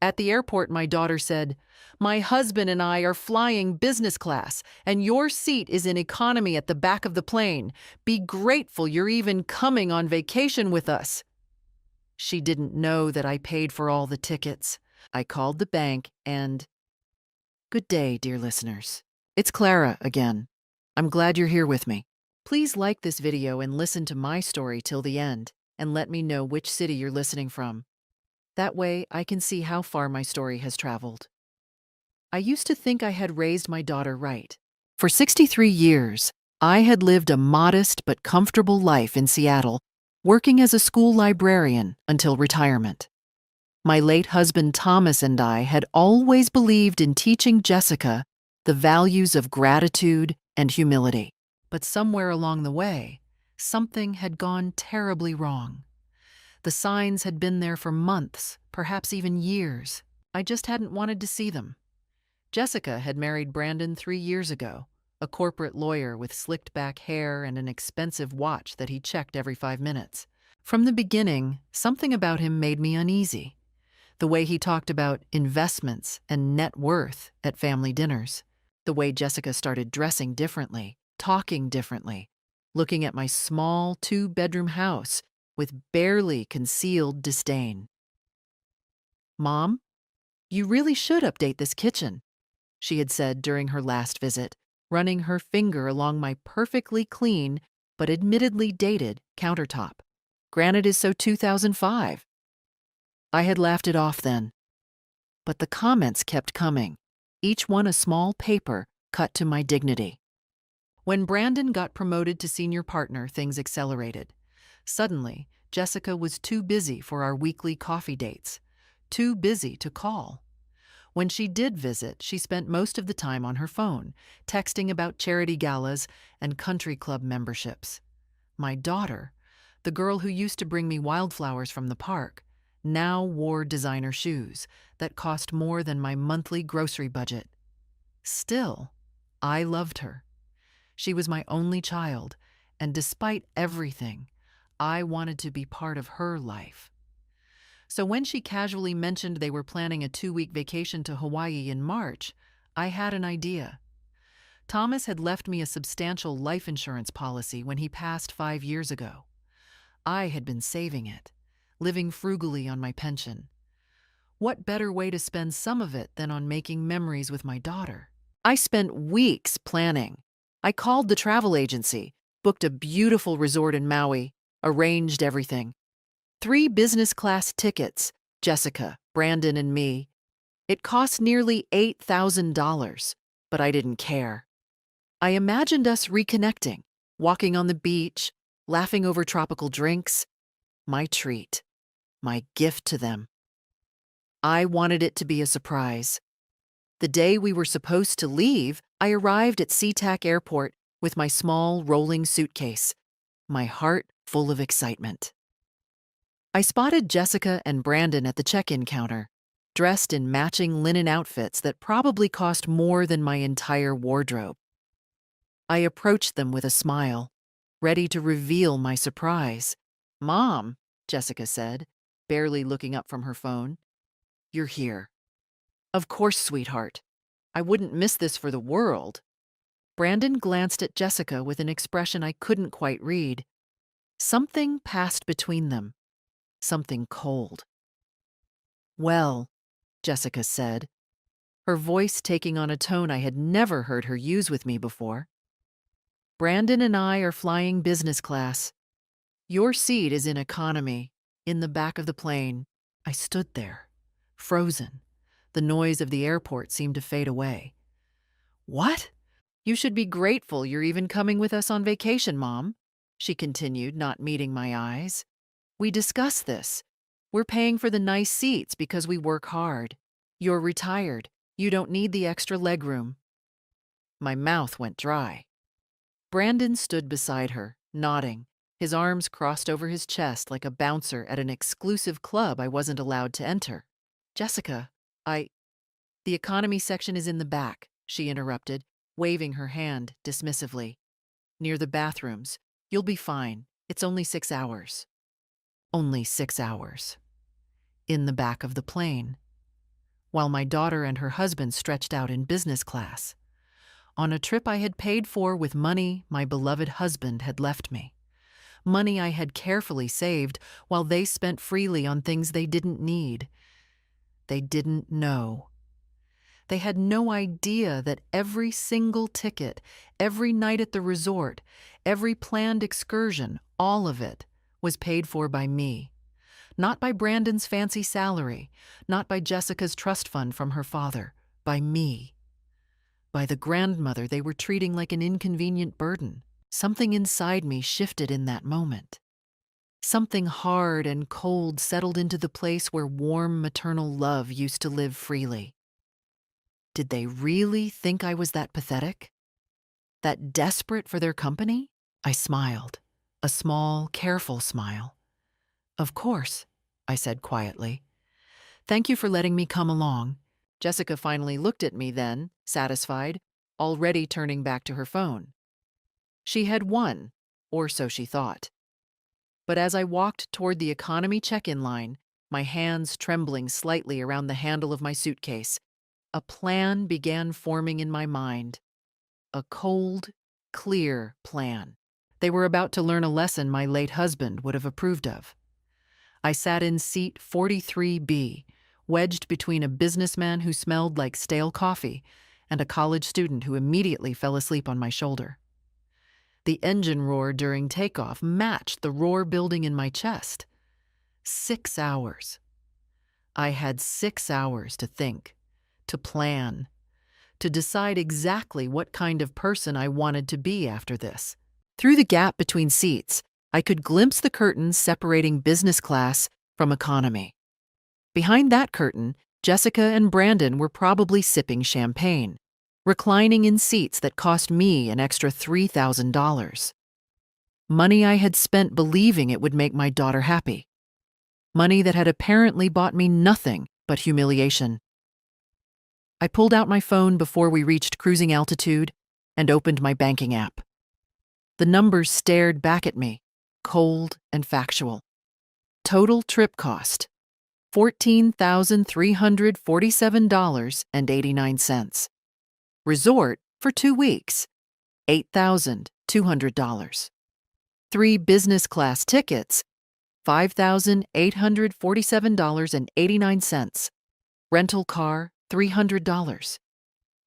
At the airport, my daughter said, "My husband and I are flying business class, and your seat is in economy at the back of the plane. Be grateful you're even coming on vacation with us." She didn't know that I paid for all the tickets. I called the bank and... Good day, dear listeners. It's Clara again. I'm glad you're here with me. Please like this video and listen to my story till the end, and let me know which city you're listening from. That way, I can see how far my story has traveled. I used to think I had raised my daughter right. For 63 years, I had lived a modest but comfortable life in Seattle, working as a school librarian until retirement. My late husband Thomas and I had always believed in teaching Jessica the values of gratitude and humility. But somewhere along the way, something had gone terribly wrong. The signs had been there for months, perhaps even years. I just hadn't wanted to see them. Jessica had married Brandon 3 years ago, a corporate lawyer with slicked back hair and an expensive watch that he checked every 5 minutes. From the beginning, something about him made me uneasy. The way he talked about investments and net worth at family dinners. The way Jessica started dressing differently, talking differently, looking at my small 2-bedroom house with barely concealed disdain. "Mom, you really should update this kitchen," she had said during her last visit, running her finger along my perfectly clean but admittedly dated countertop. Granite is so 2005. I had laughed it off then. But the comments kept coming, each one a small paper cut to my dignity. When Brandon got promoted to senior partner, things accelerated. Suddenly, Jessica was too busy for our weekly coffee dates, too busy to call. When she did visit, she spent most of the time on her phone, texting about charity galas and country club memberships. My daughter, the girl who used to bring me wildflowers from the park, now wore designer shoes that cost more than my monthly grocery budget. Still, I loved her. She was my only child, and despite everything, I wanted to be part of her life. So when she casually mentioned they were planning a 2-week vacation to Hawaii in March, I had an idea. Thomas had left me a substantial life insurance policy when he passed 5 years ago. I had been saving it, living frugally on my pension. What better way to spend some of it than on making memories with my daughter? I spent weeks planning. I called the travel agency, booked a beautiful resort in Maui, arranged everything. 3 business class tickets, Jessica, Brandon, and me. It cost nearly $8,000, but I didn't care. I imagined us reconnecting, walking on the beach, laughing over tropical drinks. My treat, my gift to them. I wanted it to be a surprise. The day we were supposed to leave, I arrived at SeaTac Airport with my small rolling suitcase, my heart full of excitement. I spotted Jessica and Brandon at the check-in counter, dressed in matching linen outfits that probably cost more than my entire wardrobe. I approached them with a smile, ready to reveal my surprise. "Mom," Jessica said, barely looking up from her phone, "you're here." "Of course, sweetheart. I wouldn't miss this for the world." Brandon glanced at Jessica with an expression I couldn't quite read. Something passed between them, something cold. "Well," Jessica said, her voice taking on a tone I had never heard her use with me before. "Brandon and I are flying business class. Your seat is in economy, in the back of the plane." I stood there, frozen. The noise of the airport seemed to fade away. "What? You should be grateful you're even coming with us on vacation, Mom," she continued, not meeting my eyes. "We discussed this. We're paying for the nice seats because we work hard. You're retired. You don't need the extra legroom." My mouth went dry. Brandon stood beside her, nodding, his arms crossed over his chest like a bouncer at an exclusive club I wasn't allowed to enter. "Jessica, the economy section is in the back," she interrupted, waving her hand dismissively. "Near the bathrooms. You'll be fine. It's only 6 hours." Only 6 hours. In the back of the plane. while my daughter and her husband stretched out in business class. On a trip I had paid for with money my beloved husband had left me. Money I had carefully saved while they spent freely on things they didn't need. They didn't know. They had no idea that every single ticket, every night at the resort, every planned excursion, all of it, was paid for by me. Not by Brandon's fancy salary, not by Jessica's trust fund from her father, by me. By the grandmother they were treating like an inconvenient burden. Something inside me shifted in that moment. Something hard and cold settled into the place where warm maternal love used to live freely. Did they really think I was that pathetic? That desperate for their company? I smiled, a small, careful smile. Of course, I said quietly. Thank you for letting me come along. Jessica finally looked at me then, satisfied, already turning back to her phone. She had won, or so she thought. But as I walked toward the economy check-in line, my hands trembling slightly around the handle of my suitcase, a plan began forming in my mind. A cold, clear plan. They were about to learn a lesson my late husband would have approved of. I sat in seat 43B, wedged between a businessman who smelled like stale coffee and a college student who immediately fell asleep on my shoulder. The engine roar during takeoff matched the roar building in my chest. 6 hours. I had 6 hours to think, to plan, to decide exactly what kind of person I wanted to be after this. Through the gap between seats, I could glimpse the curtains separating business class from economy. Behind that curtain, Jessica and Brandon were probably sipping champagne, reclining in seats that cost me an extra $3,000. Money I had spent believing it would make my daughter happy. Money that had apparently bought me nothing but humiliation. I pulled out my phone before we reached cruising altitude and opened my banking app. The numbers stared back at me, cold and factual. Total trip cost, $14,347.89. Resort for 2 weeks, $8,200. 3 business class tickets, $5,847.89. Rental car, $300.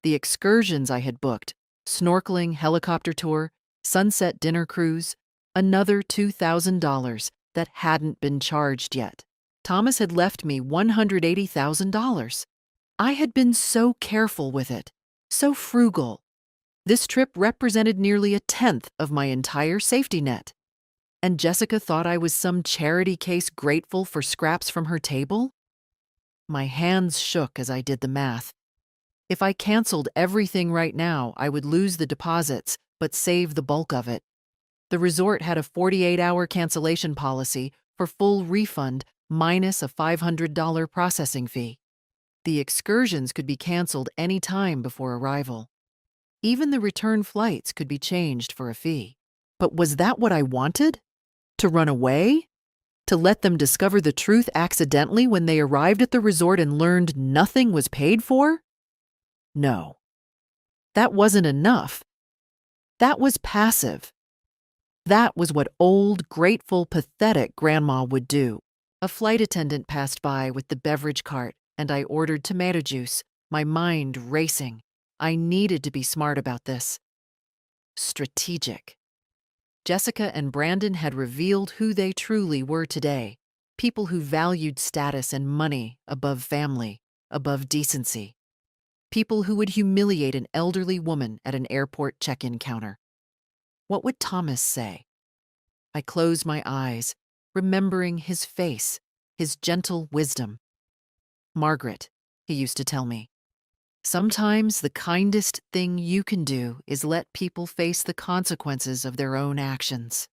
The excursions I had booked, snorkeling, helicopter tour, sunset dinner cruise, another $2,000 that hadn't been charged yet. Thomas had left me $180,000. I had been so careful with it, so frugal. This trip represented nearly a tenth of my entire safety net. And Jessica thought I was some charity case grateful for scraps from her table? My hands shook as I did the math. If I canceled everything right now, I would lose the deposits, but save the bulk of it. The resort had a 48-hour cancellation policy for full refund minus a $500 processing fee. The excursions could be canceled any time before arrival. Even the return flights could be changed for a fee. But was that what I wanted? To run away? To let them discover the truth accidentally when they arrived at the resort and learned nothing was paid for? No. That wasn't enough. That was passive. That was what old, grateful, pathetic Grandma would do. A flight attendant passed by with the beverage cart, and I ordered tomato juice, my mind racing. I needed to be smart about this. Strategic. Jessica and Brandon had revealed who they truly were today, people who valued status and money above family, above decency. People who would humiliate an elderly woman at an airport check-in counter. What would Thomas say? I closed my eyes, remembering his face, his gentle wisdom. Margaret, he used to tell me, sometimes the kindest thing you can do is let people face the consequences of their own actions.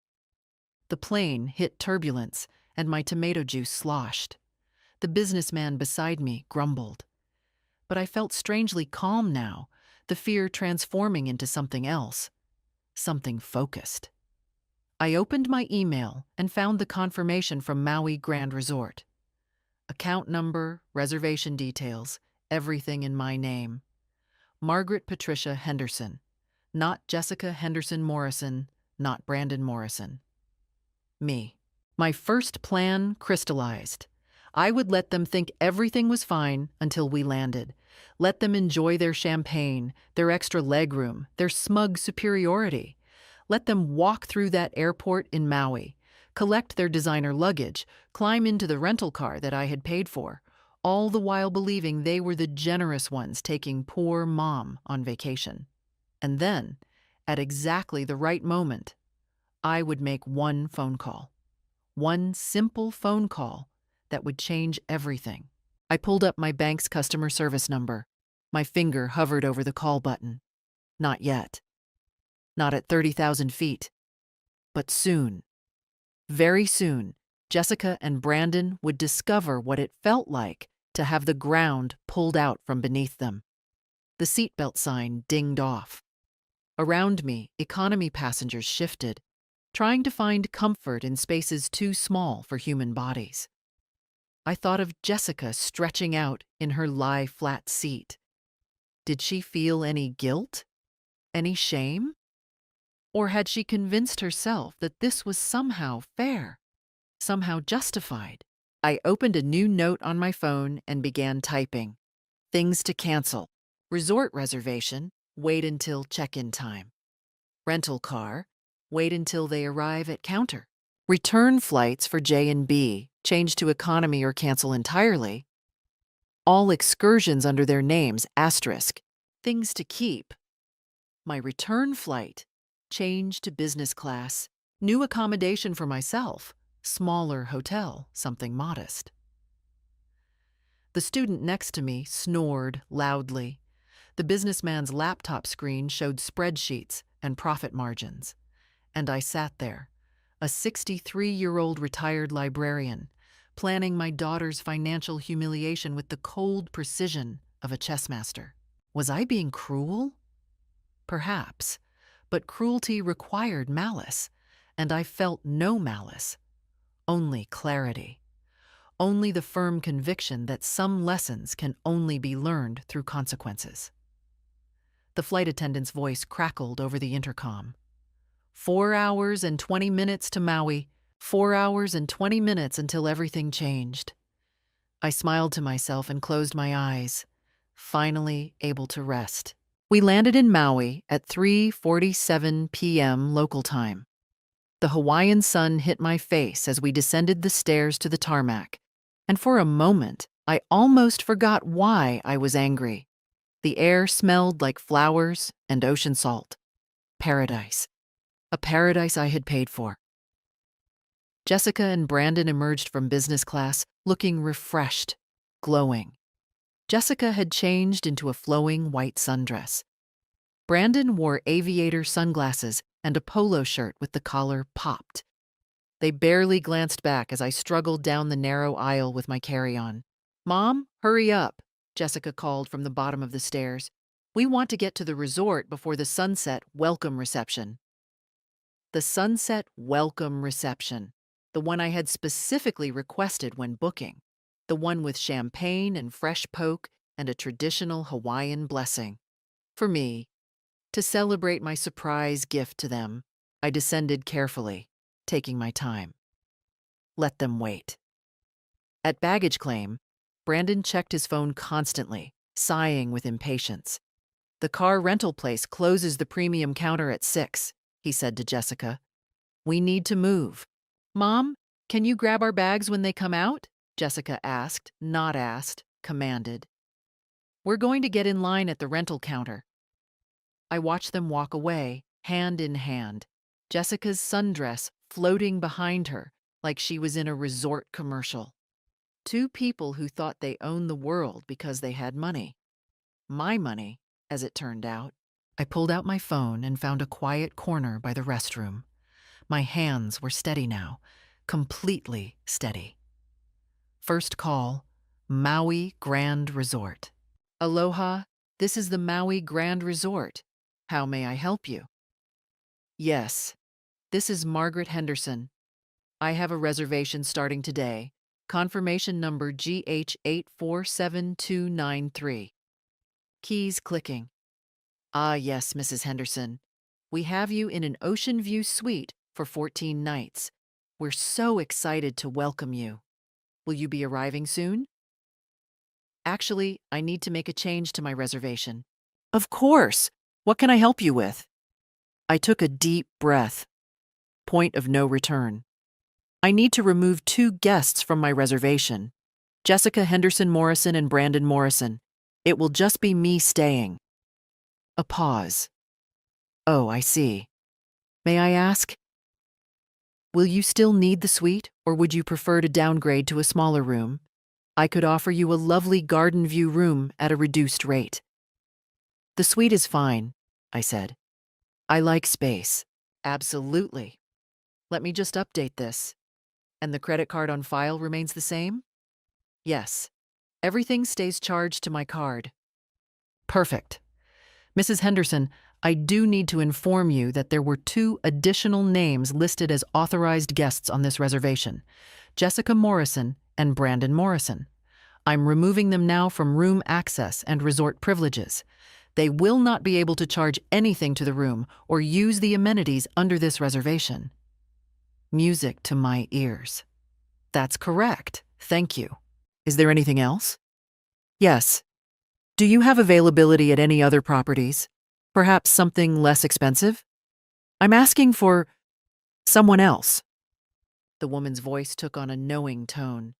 The plane hit turbulence, and my tomato juice sloshed. The businessman beside me grumbled. But I felt strangely calm now, the fear transforming into something else, something focused. I opened my email and found the confirmation from Maui Grand Resort. Account number, reservation details, everything in my name. Margaret Patricia Henderson. Not Jessica Henderson Morrison, not Brandon Morrison. Me. My first plan crystallized. I would let them think everything was fine until we landed. Let them enjoy their champagne, their extra legroom, their smug superiority. Let them walk through that airport in Maui, collect their designer luggage, climb into the rental car that I had paid for, all the while believing they were the generous ones taking poor Mom on vacation. And then, at exactly the right moment, I would make one phone call. One simple phone call that would change everything. I pulled up my bank's customer service number. My finger hovered over the call button. Not yet. Not at 30,000 feet. But soon, very soon, Jessica and Brandon would discover what it felt like to have the ground pulled out from beneath them. The seatbelt sign dinged off. Around me, economy passengers shifted, trying to find comfort in spaces too small for human bodies. I thought of Jessica stretching out in her lie-flat seat. Did she feel any guilt? Any shame? Or had she convinced herself that this was somehow fair, somehow justified? I opened a new note on my phone and began typing. Things to cancel. Resort reservation, wait until check-in time. Rental car, wait until they arrive at counter. Return flights for J and B, change to economy or cancel entirely. All excursions under their names, asterisk. Things to keep. My return flight, change to business class, new accommodation for myself, smaller hotel, something modest. The student next to me snored loudly. The businessman's laptop screen showed spreadsheets and profit margins. And I sat there, a 63-year-old retired librarian, planning my daughter's financial humiliation with the cold precision of a chess master. Was I being cruel? Perhaps, but cruelty required malice, and I felt no malice, only clarity, only the firm conviction that some lessons can only be learned through consequences. The flight attendant's voice crackled over the intercom. 4 hours and 20 minutes to Maui, 4 hours and 20 minutes until everything changed. I smiled to myself and closed my eyes, finally able to rest. We landed in Maui at 3:47 p.m. local time. The Hawaiian sun hit my face as we descended the stairs to the tarmac, and for a moment, I almost forgot why I was angry. The air smelled like flowers and ocean salt. Paradise. A paradise I had paid for. Jessica and Brandon emerged from business class looking refreshed, glowing. Jessica had changed into a flowing white sundress. Brandon wore aviator sunglasses and a polo shirt with the collar popped. They barely glanced back as I struggled down the narrow aisle with my carry-on. "Mom, hurry up," Jessica called from the bottom of the stairs. "We want to get to the resort before the sunset welcome reception." The sunset welcome reception, the one I had specifically requested when booking, the one with champagne and fresh poke and a traditional Hawaiian blessing. For me, to celebrate my surprise gift to them, I descended carefully, taking my time. Let them wait. At baggage claim, Brandon checked his phone constantly, sighing with impatience. "The car rental place closes the premium counter at 6, he said to Jessica. "We need to move." "Mom, can you grab our bags when they come out?" Jessica asked, not asked, commanded. "We're going to get in line at the rental counter." I watched them walk away, hand in hand, Jessica's sundress floating behind her like she was in a resort commercial. Two people who thought they owned the world because they had money. My money, as it turned out. I pulled out my phone and found a quiet corner by the restroom. My hands were steady now, completely steady. First call, Maui Grand Resort. "Aloha, this is the Maui Grand Resort. How may I help you?" "Yes, this is Margaret Henderson. I have a reservation starting today. Confirmation number GH847293. Keys clicking. Ah, yes, Mrs. Henderson. We have you in an ocean view suite for 14 nights. We're so excited to welcome you. Will you be arriving soon? Actually, I need to make a change to my reservation. Of course. What can I help you with? I took a deep breath. Point of no return. I need to remove 2 guests from my reservation. Jessica Henderson Morrison and Brandon Morrison. It will just be me staying. A pause. Oh, I see. May I ask? Will you still need the suite, or would you prefer to downgrade to a smaller room? I could offer you a lovely garden view room at a reduced rate. The suite is fine, I said. I like space. Absolutely. Let me just update this. And the credit card on file remains the same? Yes. Everything stays charged to my card. Perfect. Mrs. Henderson, I do need to inform you that there were 2 additional names listed as authorized guests on this reservation, Jessica Morrison and Brandon Morrison. I'm removing them now from room access and resort privileges. They will not be able to charge anything to the room or use the amenities under this reservation. Music to my ears. That's correct. Thank you. Is there anything else? Yes. Do you have availability at any other properties? Perhaps something less expensive? I'm asking for someone else. The woman's voice took on a knowing tone.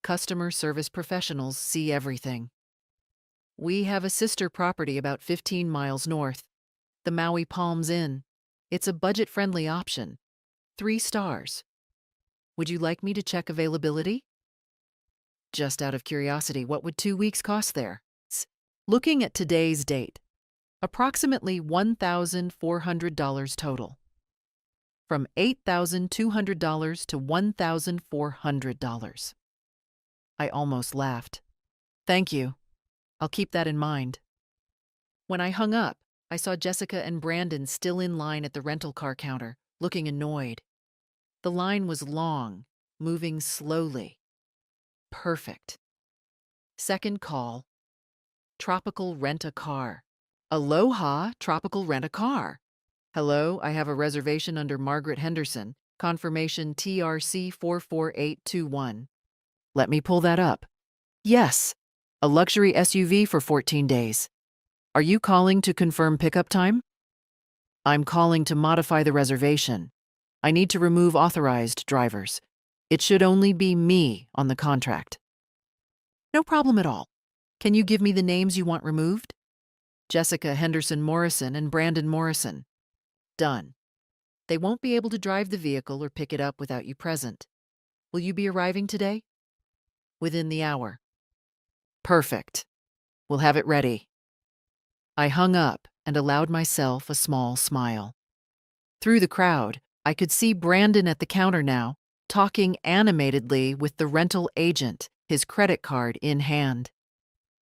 Customer service professionals see everything. We have a sister property about 15 miles north, the Maui Palms Inn. It's a budget-friendly option. 3 stars. Would you like me to check availability? Just out of curiosity, what would 2 weeks cost there? Looking at today's date, approximately $1,400 total. From $8,200 to $1,400. I almost laughed. Thank you. I'll keep that in mind. When I hung up, I saw Jessica and Brandon still in line at the rental car counter, looking annoyed. The line was long, moving slowly. Perfect. Second call. Tropical Rent-A-Car. Aloha, Tropical Rent-A-Car. Hello, I have a reservation under Margaret Henderson. Confirmation TRC 44821. Let me pull that up. Yes, a luxury SUV for 14 days. Are you calling to confirm pickup time? I'm calling to modify the reservation. I need to remove authorized drivers. It should only be me on the contract. No problem at all. Can you give me the names you want removed? Jessica Henderson Morrison and Brandon Morrison. Done. They won't be able to drive the vehicle or pick it up without you present. Will you be arriving today? Within the hour. Perfect. We'll have it ready. I hung up and allowed myself a small smile. Through the crowd, I could see Brandon at the counter now, talking animatedly with the rental agent, his credit card in hand.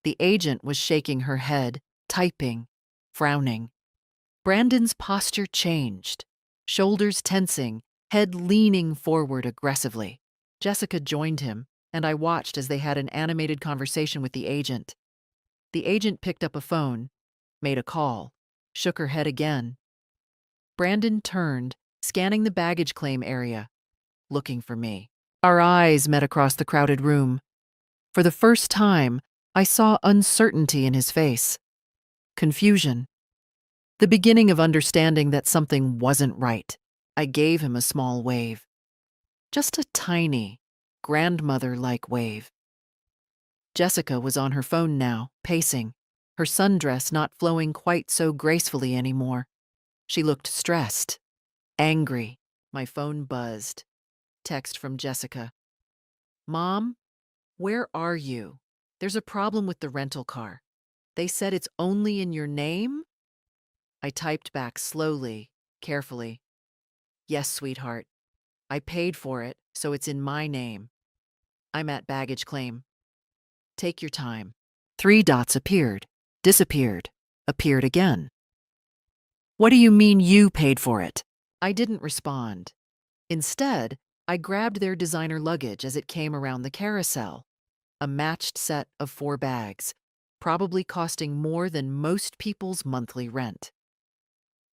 The agent was shaking her head, typing, frowning. Brandon's posture changed, shoulders tensing, head leaning forward aggressively. Jessica joined him, and I watched as they had an animated conversation with the agent. The agent picked up a phone, made a call, shook her head again. Brandon turned, scanning the baggage claim area, looking for me. Our eyes met across the crowded room. For the first time, I saw uncertainty in his face. Confusion. The beginning of understanding that something wasn't right. I gave him a small wave. Just a tiny, grandmother-like wave. Jessica was on her phone now, pacing, her sundress not flowing quite so gracefully anymore. She looked stressed, angry. My phone buzzed. Text from Jessica. Mom, where are you? There's a problem with the rental car. They said it's only in your name? I typed back slowly, carefully. Yes, sweetheart. I paid for it, so it's in my name. I'm at baggage claim. Take your time. 3 dots appeared, disappeared, appeared again. What do you mean you paid for it? I didn't respond. Instead, I grabbed their designer luggage as it came around the carousel, a matched set of 4 bags, probably costing more than most people's monthly rent.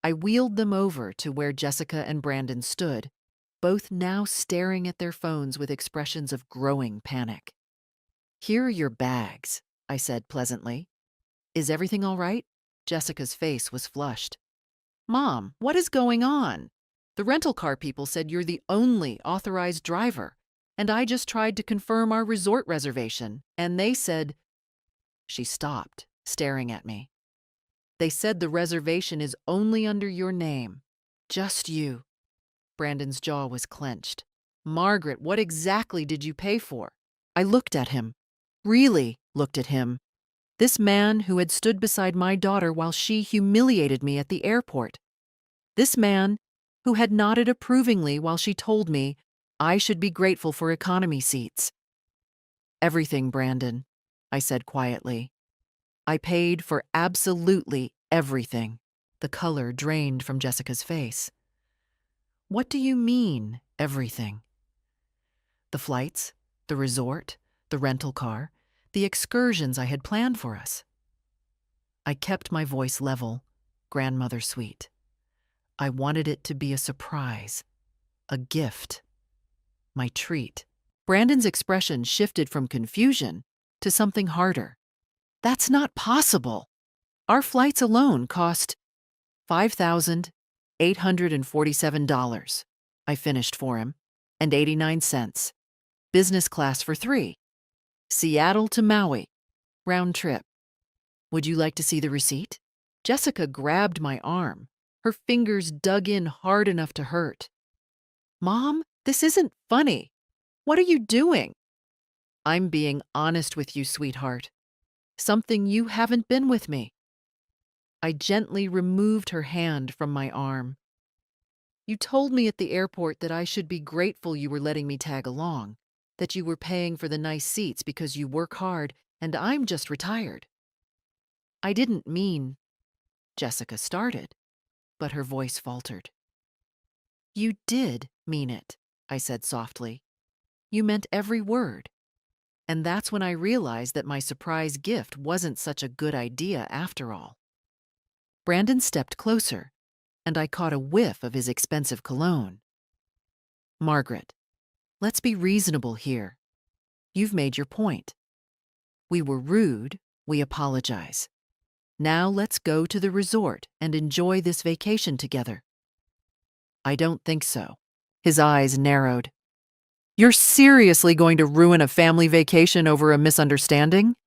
I wheeled them over to where Jessica and Brandon stood, both now staring at their phones with expressions of growing panic. "Here are your bags," I said pleasantly. "Is everything all right?" Jessica's face was flushed. "Mom, what is going on? The rental car people said you're the only authorized driver, and I just tried to confirm our resort reservation, and they said—" She stopped, staring at me. "They said the reservation is only under your name. Just you." Brandon's jaw was clenched. "Margaret, what exactly did you pay for?" I looked at him. Really looked at him. This man who had stood beside my daughter while she humiliated me at the airport. This man who had nodded approvingly while she told me I should be grateful for economy seats. "Everything, Brandon," I said quietly. "I paid for absolutely everything." The color drained from Jessica's face. "What do you mean, everything?" "The flights, the resort, the rental car, the excursions I had planned for us." I kept my voice level, grandmother sweet. I wanted it to be a surprise, a gift, my treat. Brandon's expression shifted from confusion to something harder. "That's not possible. Our flights alone cost $5,847, I finished for him, and 89 cents. Business class for 3. Seattle to Maui. Round trip. Would you like to see the receipt?" Jessica grabbed my arm. Her fingers dug in hard enough to hurt. "Mom, this isn't funny. What are you doing?" "I'm being honest with you, sweetheart. Something you haven't been with me." I gently removed her hand from my arm. "You told me at the airport that I should be grateful you were letting me tag along, that you were paying for the nice seats because you work hard and I'm just retired." "I didn't mean—" Jessica started, but her voice faltered. "You did mean it," I said softly. "You meant every word." And that's when I realized that my surprise gift wasn't such a good idea after all. Brandon stepped closer, and I caught a whiff of his expensive cologne. "Margaret, let's be reasonable here. You've made your point. We were rude, we apologize. Now let's go to the resort and enjoy this vacation together." "I don't think so." His eyes narrowed. "You're seriously going to ruin a family vacation over a misunderstanding?"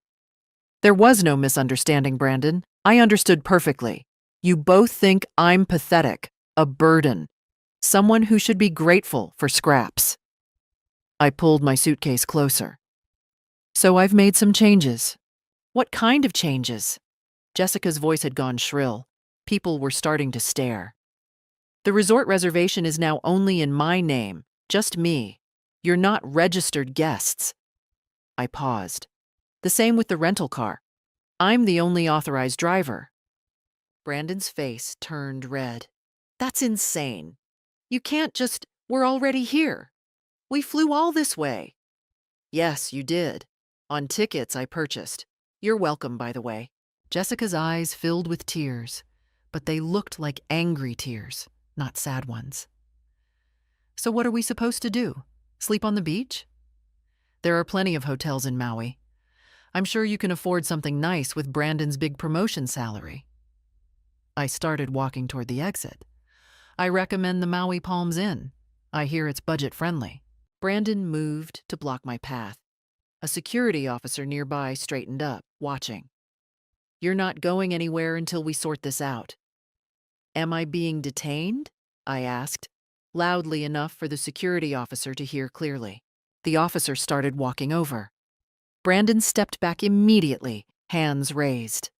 "There was no misunderstanding, Brandon. I understood perfectly. You both think I'm pathetic, a burden, someone who should be grateful for scraps." I pulled my suitcase closer. "So I've made some changes." "What kind of changes?" Jessica's voice had gone shrill. People were starting to stare. "The resort reservation is now only in my name, just me. You're not registered guests." I paused. "The same with the rental car. I'm the only authorized driver." Brandon's face turned red. "That's insane. You can't just— We're already here. We flew all this way." "Yes, you did. On tickets I purchased. You're welcome, by the way." Jessica's eyes filled with tears, but they looked like angry tears, not sad ones. "So what are we supposed to do? Sleep on the beach?" "There are plenty of hotels in Maui. I'm sure you can afford something nice with Brandon's big promotion salary." I started walking toward the exit. "I recommend the Maui Palms Inn. I hear it's budget-friendly." Brandon moved to block my path. A security officer nearby straightened up, watching. "You're not going anywhere until we sort this out." "Am I being detained?" I asked, loudly enough for the security officer to hear clearly. The officer started walking over. Brandon stepped back immediately, hands raised.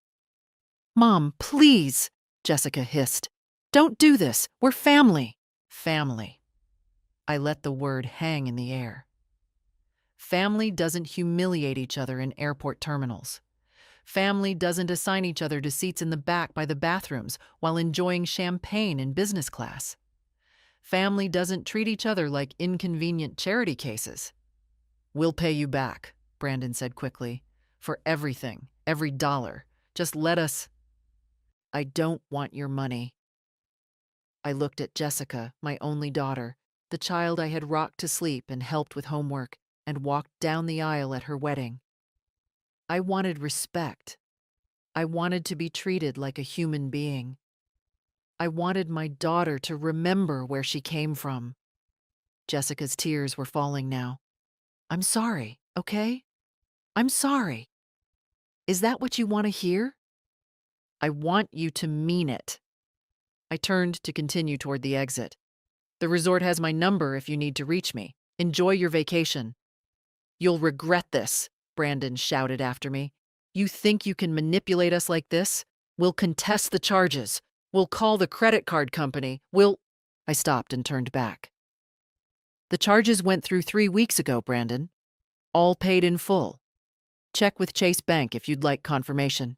"Mom, please," Jessica hissed. "Don't do this. We're family." Family. I let the word hang in the air. Family doesn't humiliate each other in airport terminals. Family doesn't assign each other to seats in the back by the bathrooms while enjoying champagne in business class. Family doesn't treat each other like inconvenient charity cases. We'll pay you back, Brandon said quickly. For everything, every dollar. Just let us. I don't want your money. I looked at Jessica, my only daughter, the child I had rocked to sleep and helped with homework, and walked down the aisle at her wedding. I wanted respect. I wanted to be treated like a human being. I wanted my daughter to remember where she came from. Jessica's tears were falling now. I'm sorry, okay? I'm sorry. Is that what you want to hear? I want you to mean it. I turned to continue toward the exit. The resort has my number if you need to reach me. Enjoy your vacation. You'll regret this, Brandon shouted after me. You think you can manipulate us like this? We'll contest the charges. We'll call the credit card company. I stopped and turned back. The charges went through 3 weeks ago, Brandon. All paid in full. Check with Chase Bank if you'd like confirmation.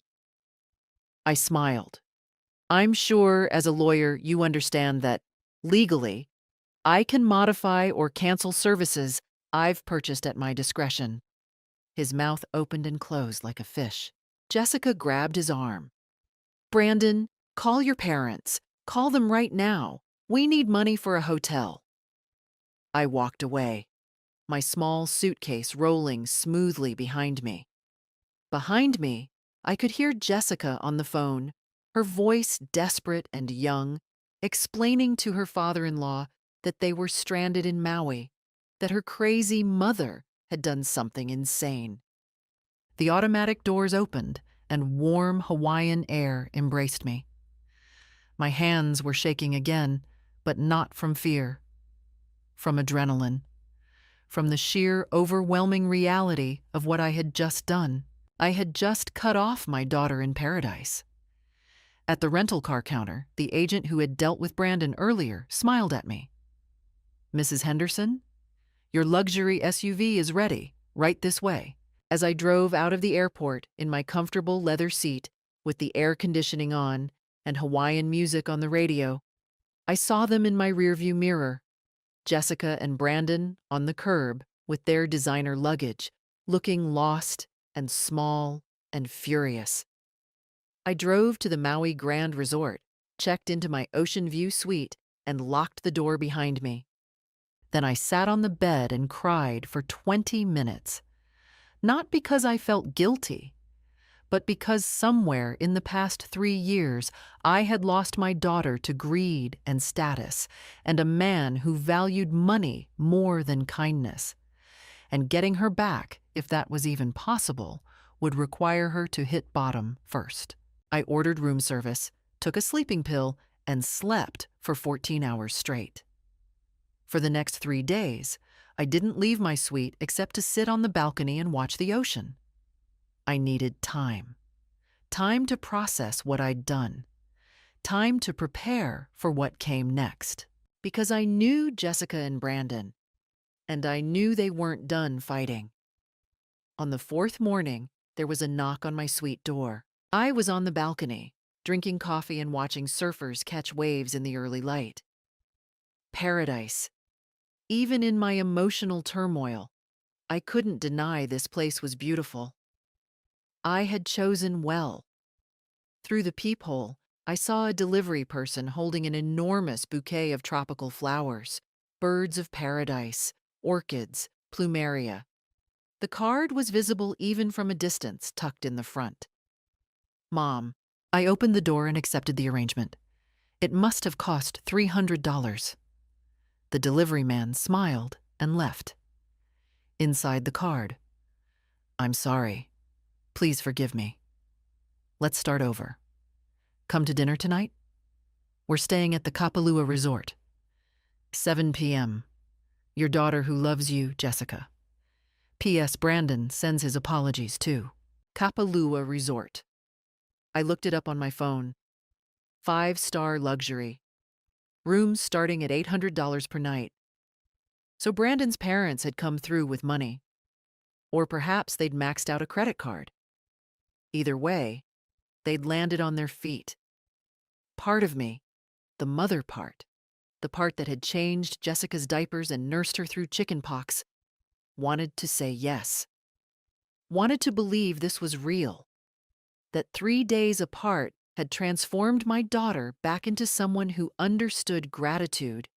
I smiled. I'm sure as a lawyer you understand that, legally, I can modify or cancel services I've purchased at my discretion. His mouth opened and closed like a fish. Jessica grabbed his arm. Brandon, call your parents. Call them right now. We need money for a hotel. I walked away, my small suitcase rolling smoothly behind me. Behind me, I could hear Jessica on the phone, her voice desperate and young, explaining to her father-in-law that they were stranded in Maui, that her crazy mother had done something insane. The automatic doors opened, and warm Hawaiian air embraced me. My hands were shaking again, but not from fear. From adrenaline. From the sheer, overwhelming reality of what I had just done. I had just cut off my daughter in paradise. At the rental car counter, the agent who had dealt with Brandon earlier smiled at me. Mrs. Henderson, your luxury SUV is ready, right this way. As I drove out of the airport in my comfortable leather seat with the air conditioning on and Hawaiian music on the radio, I saw them in my rearview mirror, Jessica and Brandon on the curb with their designer luggage, looking lost and small and furious. I drove to the Maui Grand Resort, checked into my ocean view suite, and locked the door behind me. Then I sat on the bed and cried for 20 minutes. Not because I felt guilty, but because somewhere in the past 3 years I had lost my daughter to greed and status and a man who valued money more than kindness. And getting her back, if that was even possible, would require her to hit bottom first. I ordered room service, took a sleeping pill, and slept for 14 hours straight. For the next 3 days, I didn't leave my suite except to sit on the balcony and watch the ocean. I needed time. Time to process what I'd done. Time to prepare for what came next. Because I knew Jessica and Brandon, and I knew they weren't done fighting. On the 4th morning, there was a knock on my suite door. I was on the balcony, drinking coffee and watching surfers catch waves in the early light. Paradise. Even in my emotional turmoil, I couldn't deny this place was beautiful. I had chosen well. Through the peephole, I saw a delivery person holding an enormous bouquet of tropical flowers, birds of paradise, orchids, plumeria. The card was visible even from a distance, tucked in the front. Mom. I opened the door and accepted the arrangement. It must have cost $300. The delivery man smiled and left. Inside the card, I'm sorry. Please forgive me. Let's start over. Come to dinner tonight? We're staying at the Kapalua Resort. 7 p.m. Your daughter who loves you, Jessica. P.S. Brandon sends his apologies too. Kapalua Resort. I looked it up on my phone. 5-star luxury. Rooms starting at $800 per night. So Brandon's parents had come through with money. Or perhaps they'd maxed out a credit card. Either way, they'd landed on their feet. Part of me, the mother part, the part that had changed Jessica's diapers and nursed her through chickenpox, wanted to say yes. Wanted to believe this was real, that 3 days apart had transformed my daughter back into someone who understood gratitude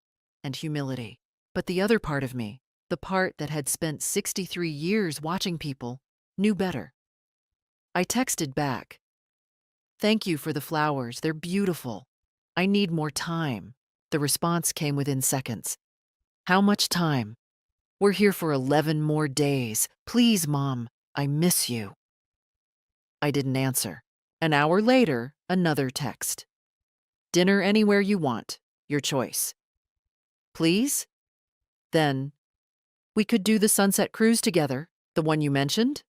and humility. But the other part of me, the part that had spent 63 years watching people, knew better. I texted back, "Thank you for the flowers, they're beautiful. I need more time." The response came within seconds. "How much time?" "We're here for 11 more days. Please, Mom, I miss you." I didn't answer. An hour later, another text. "Dinner anywhere you want, your choice." "Please?" Then, "We could do the sunset cruise together, the one you mentioned."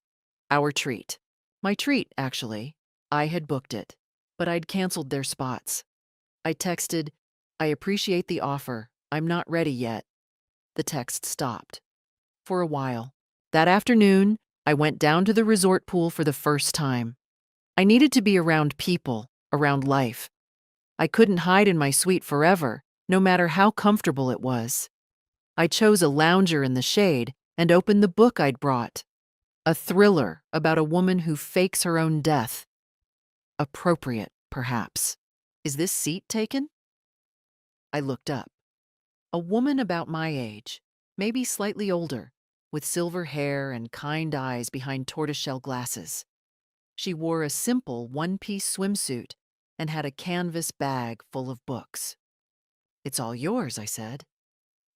Our treat. My treat, actually. I had booked it, but I'd canceled their spots. I texted, "I appreciate the offer. I'm not ready yet." The text stopped. For a while. That afternoon, I went down to the resort pool for the first time. I needed to be around people, around life. I couldn't hide in my suite forever, no matter how comfortable it was. I chose a lounger in the shade and opened the book I'd brought. A thriller about a woman who fakes her own death. Appropriate, perhaps. "Is this seat taken?" I looked up. A woman about my age, maybe slightly older, with silver hair and kind eyes behind tortoiseshell glasses. She wore a simple one-piece swimsuit and had a canvas bag full of books. "It's all yours," I said.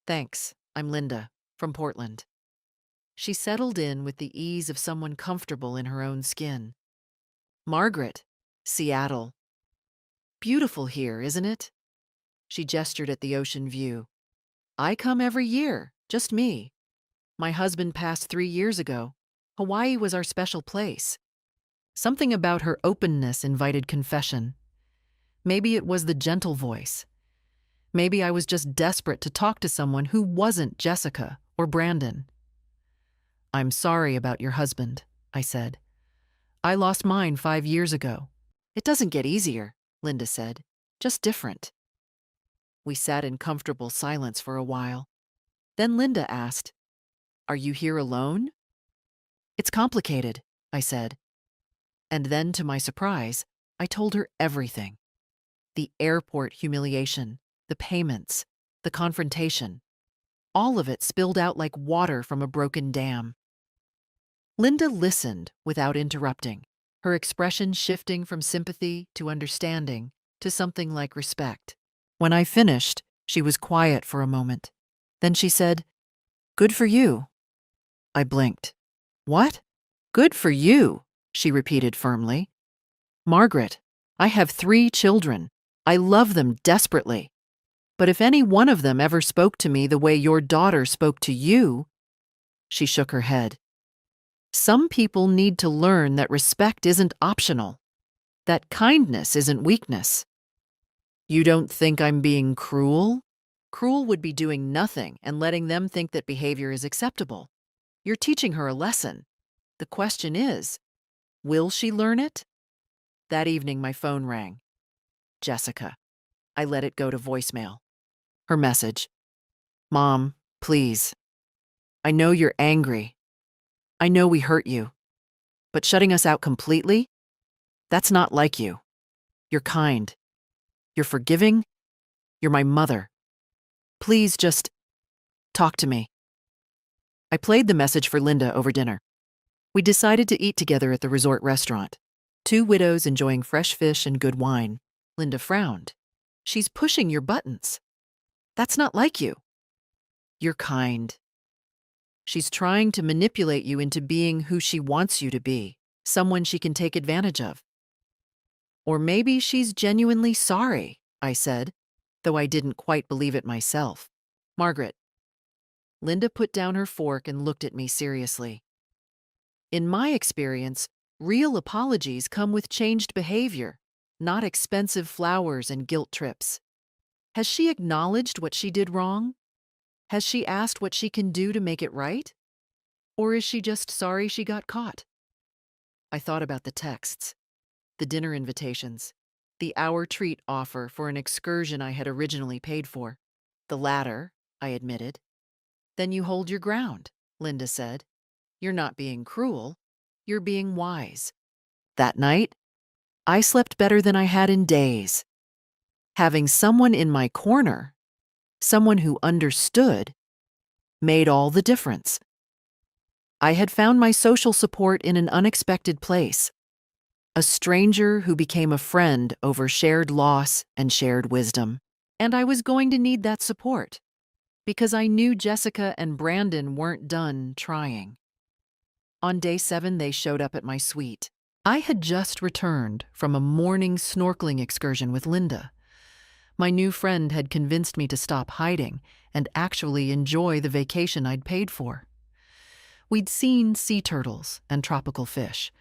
"Thanks, I'm Linda, from Portland." She settled in with the ease of someone comfortable in her own skin. "Margaret, Seattle. Beautiful here, isn't it?" She gestured at the ocean view. "I come every year, just me. My husband passed 3 years ago. Hawaii was our special place." Something about her openness invited confession. Maybe it was the gentle voice. Maybe I was just desperate to talk to someone who wasn't Jessica or Brandon. "I'm sorry about your husband," I said. "I lost mine 5 years ago." "It doesn't get easier," Linda said. "Just different." We sat in comfortable silence for a while. Then Linda asked, "Are you here alone?" "It's complicated," I said. And then, to my surprise, I told her everything. The airport humiliation, the payments, the confrontation. All of it spilled out like water from a broken dam. Linda listened without interrupting, her expression shifting from sympathy to understanding to something like respect. When I finished, she was quiet for a moment. Then she said, "Good for you." I blinked. "What?" "Good for you," she repeated firmly. "Margaret, I have 3 children. I love them desperately. But if any one of them ever spoke to me the way your daughter spoke to you—" She shook her head. "Some people need to learn that respect isn't optional, that kindness isn't weakness." "You don't think I'm being cruel?" "Cruel would be doing nothing and letting them think that behavior is acceptable. You're teaching her a lesson. The question is, will she learn it?" That evening, my phone rang. Jessica. I let it go to voicemail. Her message. "Mom, please. I know you're angry. I know we hurt you. But shutting us out completely? That's not like you. You're kind. You're forgiving. You're my mother. Please just talk to me." I played the message for Linda over dinner. We decided to eat together at the resort restaurant. 2 widows enjoying fresh fish and good wine. Linda frowned. "She's pushing your buttons." "That's not like you." "You're kind." "She's trying to manipulate you into being who she wants you to be, someone she can take advantage of." "Or maybe she's genuinely sorry," I said, though I didn't quite believe it myself. "Margaret." Linda put down her fork and looked at me seriously. "In my experience, real apologies come with changed behavior, not expensive flowers and guilt trips. Has she acknowledged what she did wrong? Has she asked what she can do to make it right? Or is she just sorry she got caught?" I thought about the texts, the dinner invitations, the hour treat offer for an excursion I had originally paid for. The latter, I admitted. Then you hold your ground, Linda said. You're not being cruel. You're being wise. That night, I slept better than I had in days. Having someone in my corner, someone who understood, made all the difference. I had found my social support in an unexpected place. A stranger who became a friend over shared loss and shared wisdom. And I was going to need that support, because I knew Jessica and Brandon weren't done trying. On day 7, they showed up at my suite. I had just returned from a morning snorkeling excursion with Linda. My new friend had convinced me to stop hiding and actually enjoy the vacation I'd paid for. We'd seen sea turtles and tropical fish,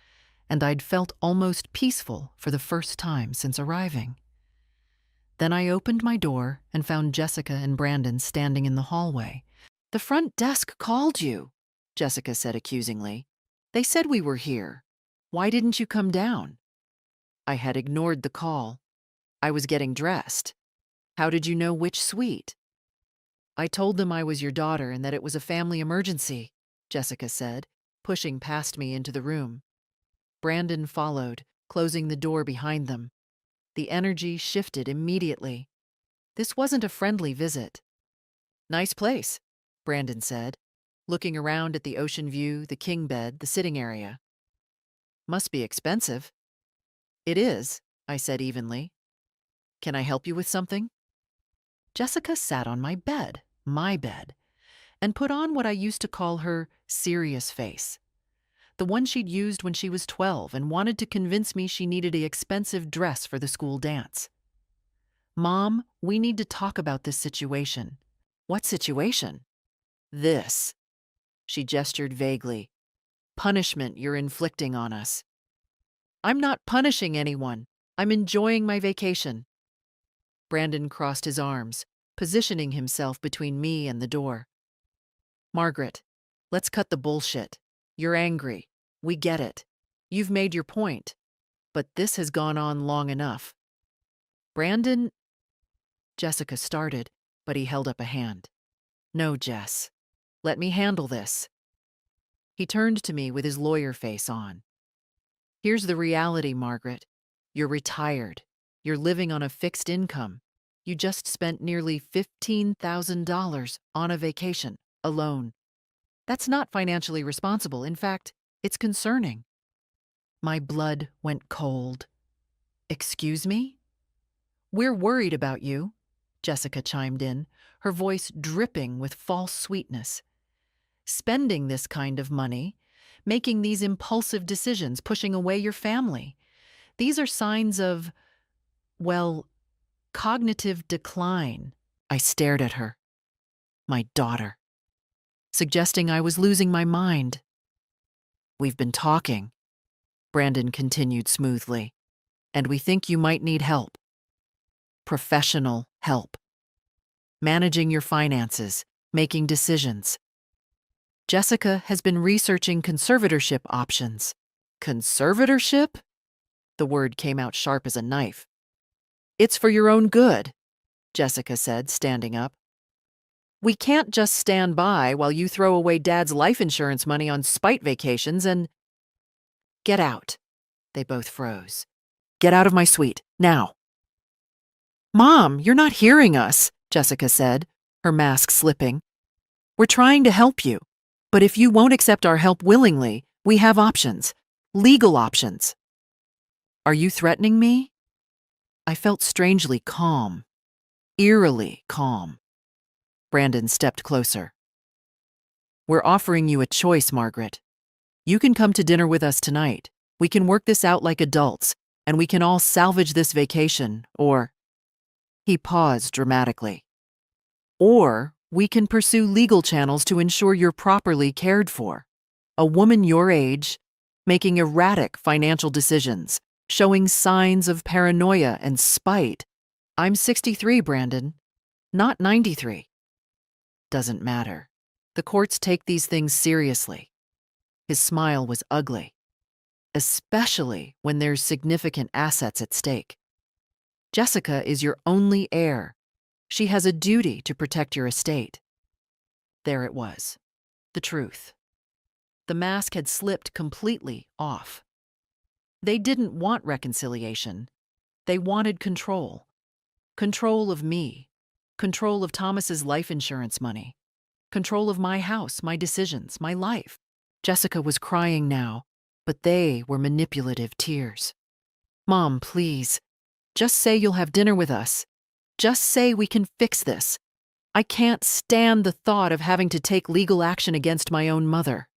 and I'd felt almost peaceful for the first time since arriving. Then I opened my door and found Jessica and Brandon standing in the hallway. "The front desk called you," Jessica said accusingly. "They said we were here. Why didn't you come down?" I had ignored the call. I was getting dressed. "How did you know which suite?" "I told them I was your daughter and that it was a family emergency," Jessica said, pushing past me into the room. Brandon followed, closing the door behind them. The energy shifted immediately. This wasn't a friendly visit. "Nice place," Brandon said, looking around at the ocean view, the king bed, the sitting area. "Must be expensive." "It is," I said evenly. "Can I help you with something?" Jessica sat on my bed, and put on what I used to call her serious face. The one she'd used when she was 12 and wanted to convince me she needed an expensive dress for the school dance. "Mom, we need to talk about this situation." "What situation?" "This." She gestured vaguely. "Punishment you're inflicting on us." "I'm not punishing anyone. I'm enjoying my vacation." Brandon crossed his arms, positioning himself between me and the door. "Margaret, let's cut the bullshit. You're angry. We get it. You've made your point. But this has gone on long enough." "Brandon—" Jessica started, but he held up a hand. "No, Jess. Let me handle this." He turned to me with his lawyer face on. "Here's the reality, Margaret. You're retired. You're living on a fixed income. You just spent nearly $15,000 on a vacation, alone. That's not financially responsible. In fact, it's concerning." My blood went cold. "Excuse me?" "We're worried about you," Jessica chimed in, her voice dripping with false sweetness. "Spending this kind of money, making these impulsive decisions, pushing away your family. These are signs of, well, cognitive decline." I stared at her. My daughter. Suggesting I was losing my mind. "We've been talking," Brandon continued smoothly, "and we think you might need help. Professional help. Managing your finances, making decisions. Jessica has been researching conservatorship options." "Conservatorship?" The word came out sharp as a knife. "It's for your own good," Jessica said, standing up. "We can't just stand by while you throw away Dad's life insurance money on spite vacations and—" "Get out." They both froze. "Get out of my suite, now." "Mom, you're not hearing us," Jessica said, her mask slipping. "We're trying to help you, but if you won't accept our help willingly, we have options. Legal options." "Are you threatening me?" I felt strangely calm, eerily calm. Brandon stepped closer. "We're offering you a choice, Margaret. You can come to dinner with us tonight. We can work this out like adults, and we can all salvage this vacation, or—" He paused dramatically. "Or we can pursue legal channels to ensure you're properly cared for. A woman your age, making erratic financial decisions, showing signs of paranoia and spite. I'm 63, Brandon, not 93. Doesn't matter. The courts take these things seriously." His smile was ugly. "Especially when there's significant assets at stake. Jessica is your only heir. She has a duty to protect your estate. There it was. The truth. The mask had slipped completely off. They didn't want reconciliation. They wanted control. Control of me. Control of Thomas's life insurance money. Control of my house, my decisions, my life. Jessica was crying now, but they were manipulative tears. Mom, please. Just say you'll have dinner with us. Just say we can fix this. I can't stand the thought of having to take legal action against my own mother.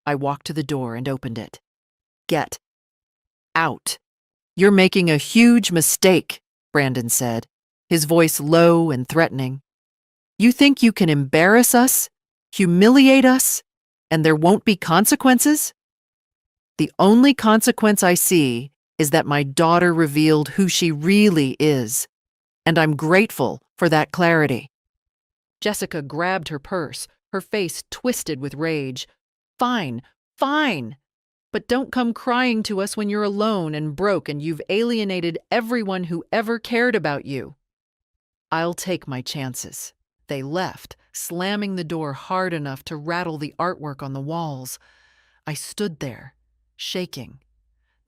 I walked to the door and opened it. Get out. You're making a huge mistake, Brandon said, his voice low and threatening. You think you can embarrass us, humiliate us, and there won't be consequences? The only consequence I see is that my daughter revealed who she really is, and I'm grateful for that clarity. Jessica grabbed her purse, her face twisted with rage. Fine, fine. But don't come crying to us when you're alone and broke and you've alienated everyone who ever cared about you. I'll take my chances. They left, slamming the door hard enough to rattle the artwork on the walls. I stood there, shaking.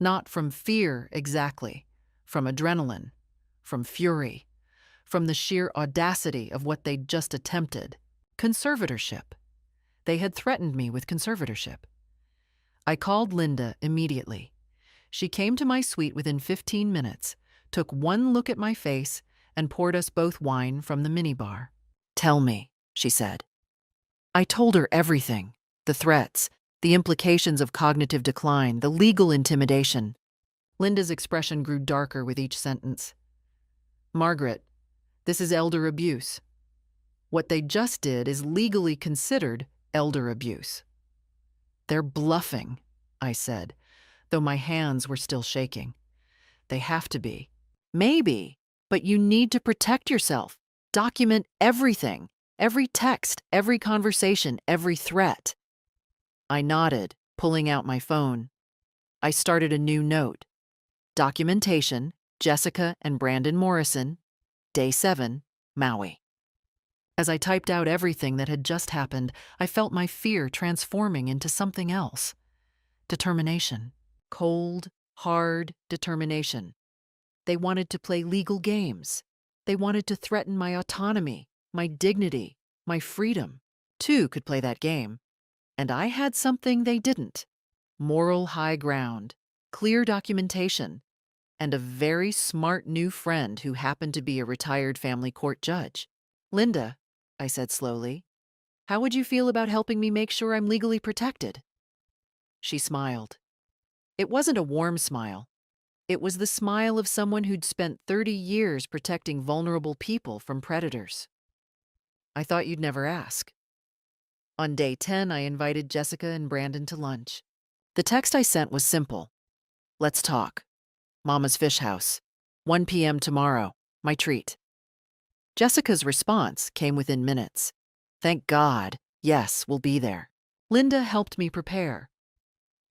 Not from fear exactly, from adrenaline, from fury, from the sheer audacity of what they'd just attempted. Conservatorship. They had threatened me with conservatorship. I called Linda immediately. She came to my suite within 15 minutes, took one look at my face, and poured us both wine from the minibar. Tell me, she said. I told her everything, the threats, the implications of cognitive decline, the legal intimidation. Linda's expression grew darker with each sentence. Margaret, this is elder abuse. What they just did is legally considered elder abuse. They're bluffing, I said, though my hands were still shaking. They have to be. Maybe, but you need to protect yourself. Document everything, every text, every conversation, every threat. I nodded, pulling out my phone. I started a new note. Documentation, Jessica and Brandon Morrison, Day 7, Maui. As I typed out everything that had just happened, I felt my fear transforming into something else. Determination. Cold, hard determination. They wanted to play legal games. They wanted to threaten my autonomy, my dignity, my freedom. Two could play that game. And I had something they didn't. Moral high ground, clear documentation, and a very smart new friend who happened to be a retired family court judge. Linda, I said slowly, how would you feel about helping me make sure I'm legally protected? She smiled. It wasn't a warm smile. It was the smile of someone who'd spent 30 years protecting vulnerable people from predators. I thought you'd never ask. On day 10, I invited Jessica and Brandon to lunch. The text I sent was simple. Let's talk. Mama's Fish House. 1 p.m. tomorrow. My treat. Jessica's response came within minutes. Thank God. Yes, we'll be there. Linda helped me prepare.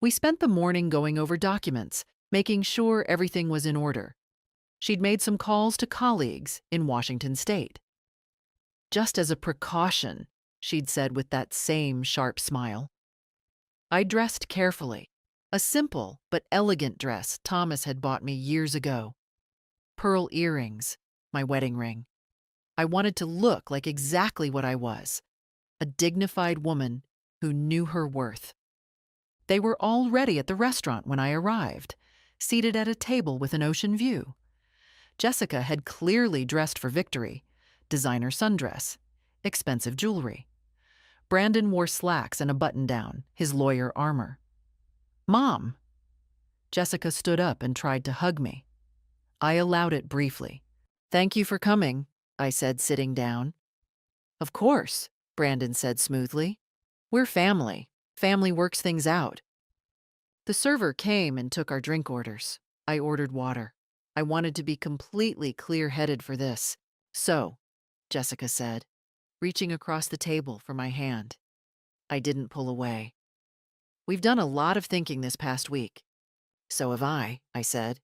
We spent the morning going over documents, making sure everything was in order. She'd made some calls to colleagues in Washington State. Just as a precaution, she'd said with that same sharp smile. I dressed carefully, a simple but elegant dress Thomas had bought me years ago. Pearl earrings, my wedding ring. I wanted to look like exactly what I was, a dignified woman who knew her worth. They were already at the restaurant when I arrived, seated at a table with an ocean view. Jessica had clearly dressed for victory, designer sundress, expensive jewelry. Brandon wore slacks and a button-down, his lawyer armor. Mom! Jessica stood up and tried to hug me. I allowed it briefly. Thank you for coming, I said, sitting down. Of course, Brandon said smoothly. We're family. Family works things out. The server came and took our drink orders. I ordered water. I wanted to be completely clear-headed for this. So, Jessica said, reaching across the table for my hand. I didn't pull away. We've done a lot of thinking this past week. So have I said.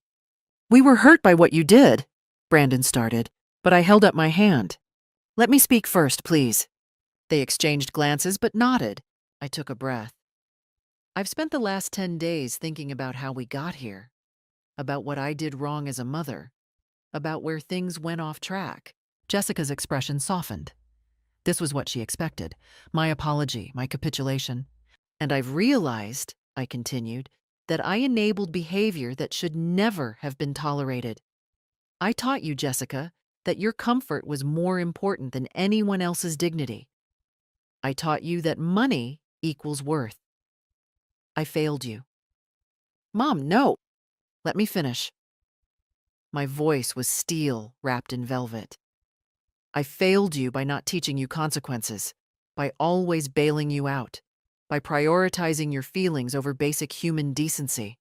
We were hurt by what you did, Brandon started. But I held up my hand. Let me speak first, please. They exchanged glances but nodded. I took a breath. I've spent the last 10 days thinking about how we got here, about what I did wrong as a mother, about where things went off track. Jessica's expression softened. This was what she expected. My apology, my capitulation. And I've realized, I continued, that I enabled behavior that should never have been tolerated. I taught you, Jessica, that your comfort was more important than anyone else's dignity. I taught you that money equals worth. I failed you. Mom, no. Let me finish. My voice was steel wrapped in velvet. I failed you by not teaching you consequences, by always bailing you out, by prioritizing your feelings over basic human decency.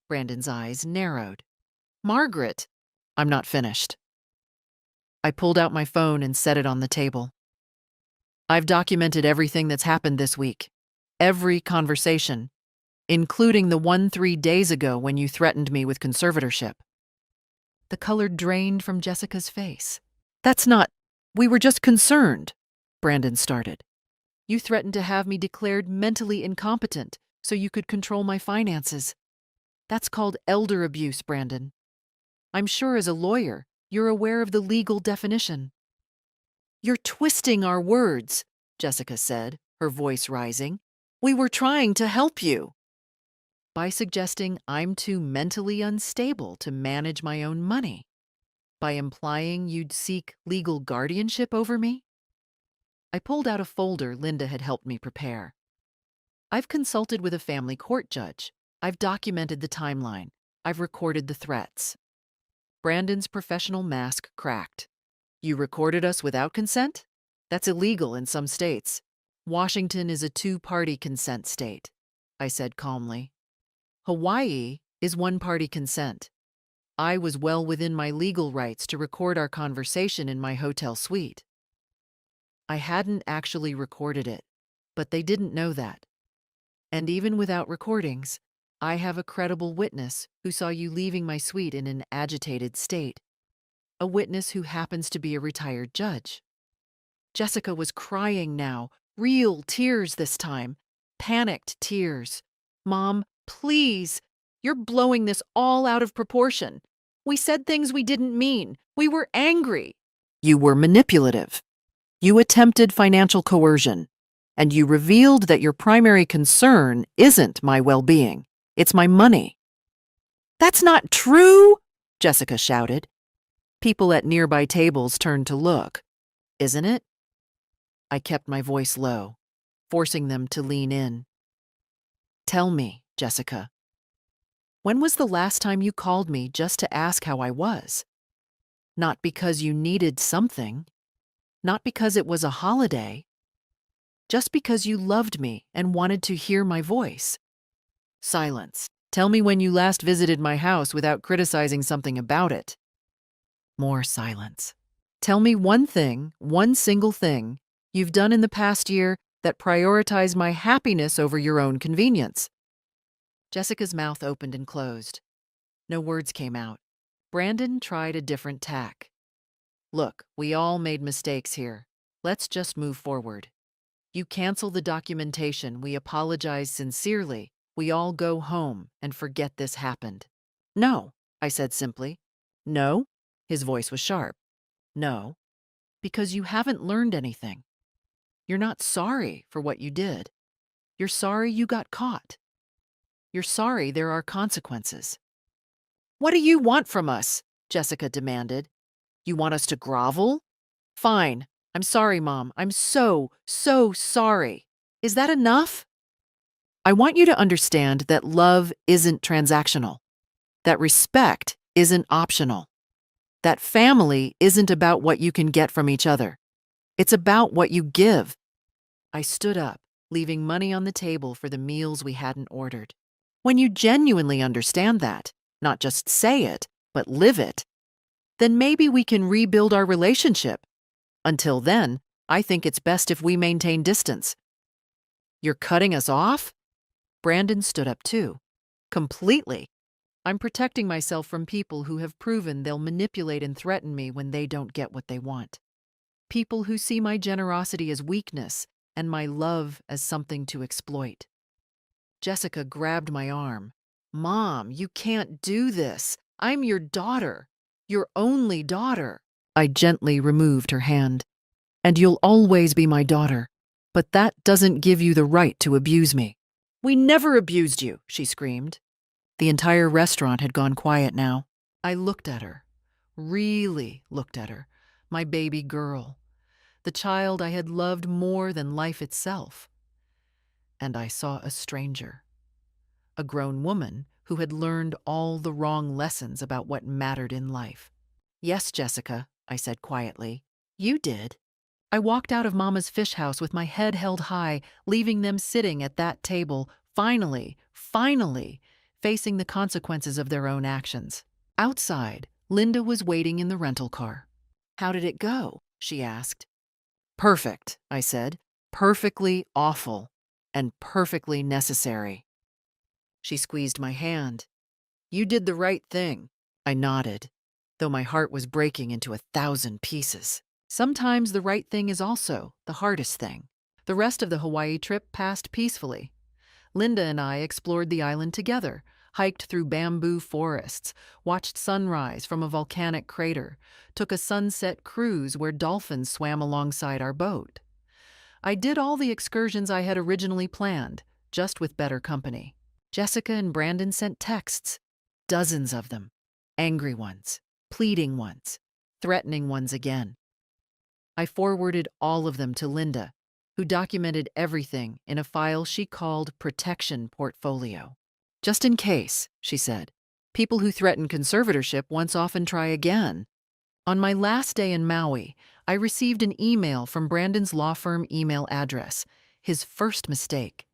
Brandon's eyes narrowed. Margaret, I'm not finished. I pulled out my phone and set it on the table. I've documented everything that's happened this week, every conversation, including the one 3 days ago when you threatened me with conservatorship. The color drained from Jessica's face. That's not, we were just concerned, Brandon started. You threatened to have me declared mentally incompetent so you could control my finances. That's called elder abuse, Brandon. I'm sure as a lawyer, you're aware of the legal definition. You're twisting our words, Jessica said, her voice rising. We were trying to help you. By suggesting I'm too mentally unstable to manage my own money. By implying you'd seek legal guardianship over me? I pulled out a folder Linda had helped me prepare. I've consulted with a family court judge. I've documented the timeline. I've recorded the threats. Brandon's professional mask cracked. You recorded us without consent? That's illegal in some states. Washington is a 2-party consent state, I said calmly. Hawaii is 1-party consent. I was well within my legal rights to record our conversation in my hotel suite. I hadn't actually recorded it, but they didn't know that. And even without recordings, I have a credible witness who saw you leaving my suite in an agitated state. A witness who happens to be a retired judge. Jessica was crying now, real tears this time, panicked tears. Mom, please, you're blowing this all out of proportion. We said things we didn't mean. We were angry. You were manipulative. You attempted financial coercion, and you revealed that your primary concern isn't my well-being. It's my money. That's not true, Jessica shouted. People at nearby tables turned to look. Isn't it? I kept my voice low, forcing them to lean in. Tell me, Jessica, when was the last time you called me just to ask how I was? Not because you needed something, not because it was a holiday, just because you loved me and wanted to hear my voice. Silence. Tell me when you last visited my house without criticizing something about it. More silence. Tell me one thing, one single thing, you've done in the past year that prioritized my happiness over your own convenience. Jessica's mouth opened and closed. No words came out. Brandon tried a different tack. Look, we all made mistakes here. Let's just move forward. You cancel the documentation, we apologize sincerely. We all go home and forget this happened. No, I said simply. No? His voice was sharp. No, because you haven't learned anything. You're not sorry for what you did. You're sorry you got caught. You're sorry there are consequences. What do you want from us? Jessica demanded. You want us to grovel? Fine. I'm sorry, Mom. I'm so sorry. Is that enough? I want you to understand that love isn't transactional, that respect isn't optional, that family isn't about what you can get from each other. It's about what you give. I stood up, leaving money on the table for the meals we hadn't ordered. When you genuinely understand that, not just say it, but live it, then maybe we can rebuild our relationship. Until then, I think it's best if we maintain distance. You're cutting us off? Brandon stood up too. Completely. I'm protecting myself from people who have proven they'll manipulate and threaten me when they don't get what they want. People who see my generosity as weakness and my love as something to exploit. Jessica grabbed my arm. Mom, you can't do this. I'm your daughter. Your only daughter. I gently removed her hand. And you'll always be my daughter. But that doesn't give you the right to abuse me. We never abused you, she screamed. The entire restaurant had gone quiet now. I looked at her. Really looked at her. My baby girl. The child I had loved more than life itself. And I saw a stranger. A grown woman who had learned all the wrong lessons about what mattered in life. Yes, Jessica, I said quietly. You did. I walked out of Mama's fish house with my head held high, leaving them sitting at that table, finally, facing the consequences of their own actions. Outside, Linda was waiting in the rental car. How did it go? She asked. Perfect, I said. Perfectly awful and perfectly necessary. She squeezed my hand. You did the right thing. I nodded, though my heart was breaking into 1,000 pieces. Sometimes the right thing is also the hardest thing. The rest of the Hawaii trip passed peacefully. Linda and I explored the island together, hiked through bamboo forests, watched sunrise from a volcanic crater, took a sunset cruise where dolphins swam alongside our boat. I did all the excursions I had originally planned, just with better company. Jessica and Brandon sent texts, dozens of them, angry ones, pleading ones, threatening ones again. I forwarded all of them to Linda, who documented everything in a file she called Protection Portfolio. Just in case, she said, people who threaten conservatorship once often try again. On my last day in Maui, I received an email from Brandon's law firm email address, his first mistake.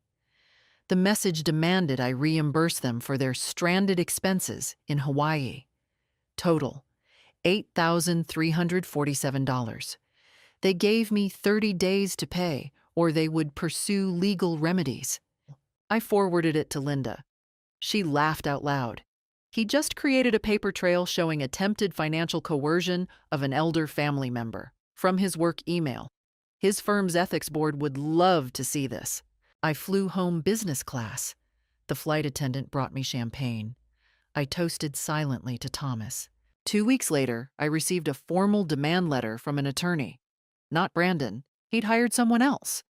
The message demanded I reimburse them for their stranded expenses in Hawaii. Total, $8,347. They gave me 30 days to pay, or they would pursue legal remedies. I forwarded it to Linda. She laughed out loud. He just created a paper trail showing attempted financial coercion of an elder family member from his work email. His firm's ethics board would love to see this. I flew home business class. The flight attendant brought me champagne. I toasted silently to Thomas. 2 weeks later, I received a formal demand letter from an attorney. Not Brandon. He'd hired someone else.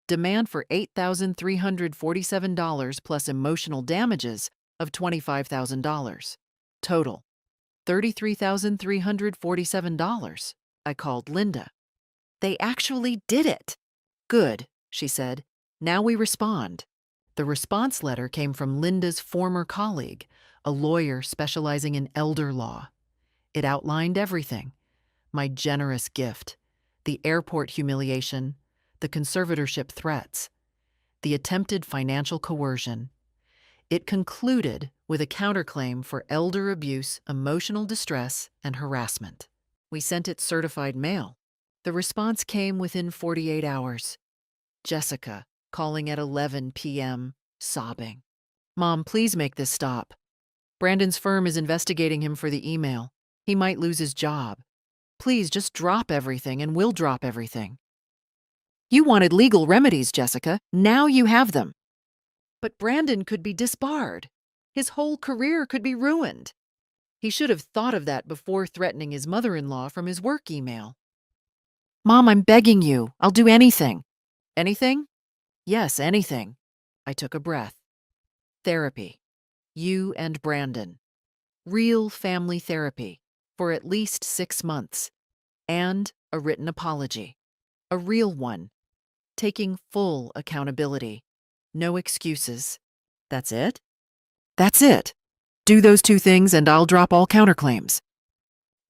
Demand for $8,347 plus emotional damages of $25,000. Total, $33,347. I called Linda. They actually did it. Good, she said. Now we respond. The response letter came from Linda's former colleague, a lawyer specializing in elder law. It outlined everything. My generous gift, the airport humiliation, the conservatorship threats, the attempted financial coercion. It concluded with a counterclaim for elder abuse, emotional distress, and harassment. We sent it certified mail. The response came within 48 hours. Jessica, calling at 11 p.m., sobbing. Mom, please make this stop. Brandon's firm is investigating him for the email. He might lose his job. Please just drop everything and we'll drop everything. You wanted legal remedies, Jessica. Now you have them. But Brandon could be disbarred. His whole career could be ruined. He should have thought of that before threatening his mother-in-law from his work email. Mom, I'm begging you. I'll do anything. Anything? Yes, anything. I took a breath. Therapy. You and Brandon. Real family therapy for at least 6 months. And a written apology. A real one. Taking full accountability. No excuses. That's it? That's it. Do those 2 things and I'll drop all counterclaims.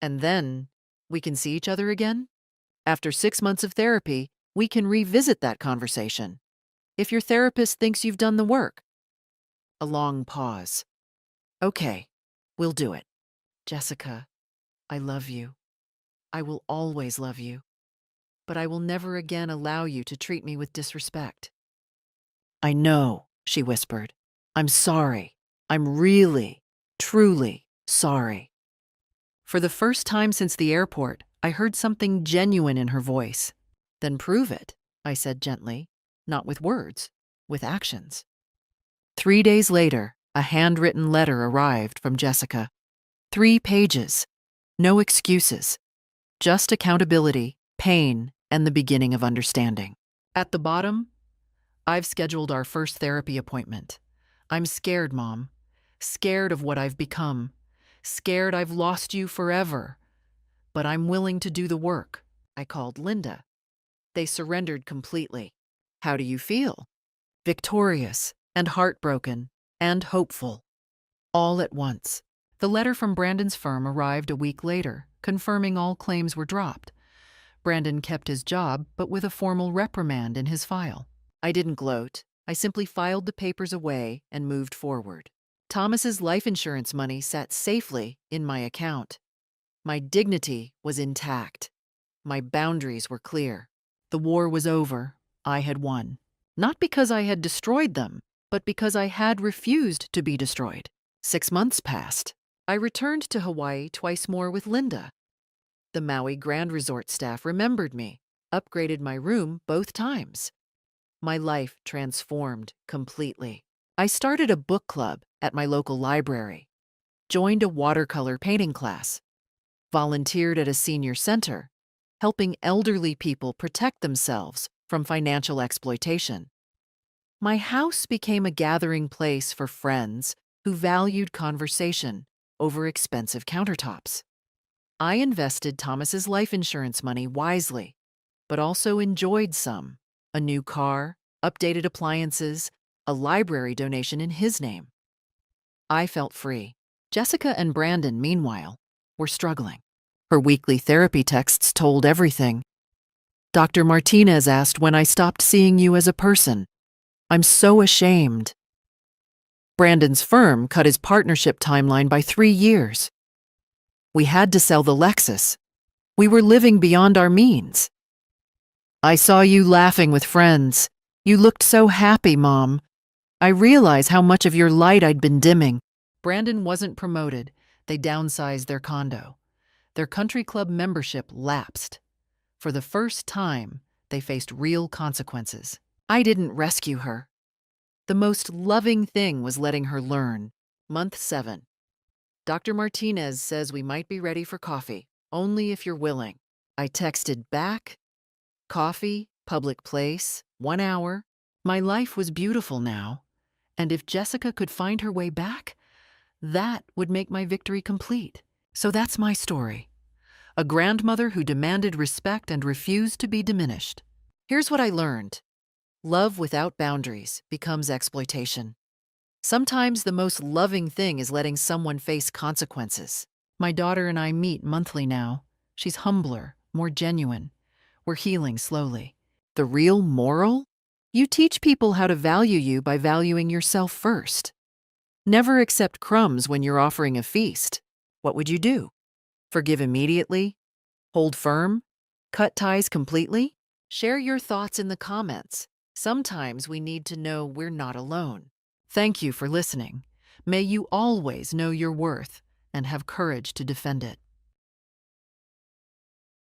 And then we can see each other again? After 6 months of therapy, we can revisit that conversation. If your therapist thinks you've done the work. A long pause. Okay, we'll do it. Jessica, I love you. I will always love you. But I will never again allow you to treat me with disrespect. I know, she whispered. I'm sorry. I'm really Truly sorry. For the first time since the airport, I heard something genuine in her voice. Then prove it, I said gently, not with words, with actions. 3 days later, a handwritten letter arrived from Jessica. 3 pages. No excuses. Just accountability, pain, and the beginning of understanding. At the bottom, I've scheduled our first therapy appointment. I'm scared, Mom. Scared of what I've become. Scared I've lost you forever. But I'm willing to do the work. I called Linda. They surrendered completely. How do you feel? Victorious and heartbroken and hopeful. All at once. The letter from Brandon's firm arrived a week later, confirming all claims were dropped. Brandon kept his job, but with a formal reprimand in his file. I didn't gloat. I simply filed the papers away and moved forward. Thomas's life insurance money sat safely in my account. My dignity was intact. My boundaries were clear. The war was over. I had won. Not because I had destroyed them, but because I had refused to be destroyed. 6 months passed. I returned to Hawaii twice more with Linda. The Maui Grand Resort staff remembered me, upgraded my room both times. My life transformed completely. I started a book club at my local library, joined a watercolor painting class, volunteered at a senior center, helping elderly people protect themselves from financial exploitation. My house became a gathering place for friends who valued conversation over expensive countertops. I invested Thomas's life insurance money wisely, but also enjoyed some: a new car, updated appliances, a library donation in his name. I felt free. Jessica and Brandon, meanwhile, were struggling. Her weekly therapy texts told everything. Dr. Martinez asked when I stopped seeing you as a person. I'm so ashamed. Brandon's firm cut his partnership timeline by 3 years. We had to sell the Lexus. We were living beyond our means. I saw you laughing with friends. You looked so happy, Mom. I realize how much of your light I'd been dimming. Brandon wasn't promoted. They downsized their condo. Their country club membership lapsed. For the first time, they faced real consequences. I didn't rescue her. The most loving thing was letting her learn. Month 7. Dr. Martinez says we might be ready for coffee, only if you're willing. I texted back. Coffee, public place, 1 hour. My life was beautiful now. And if Jessica could find her way back, that would make my victory complete. So that's my story. A grandmother who demanded respect and refused to be diminished. Here's what I learned. Love without boundaries becomes exploitation. Sometimes the most loving thing is letting someone face consequences. My daughter and I meet monthly now. She's humbler, more genuine. We're healing slowly. The real moral? You teach people how to value you by valuing yourself first. Never accept crumbs when you're offering a feast. What would you do? Forgive immediately? Hold firm? Cut ties completely? Share your thoughts in the comments. Sometimes we need to know we're not alone. Thank you for listening. May you always know your worth and have courage to defend it.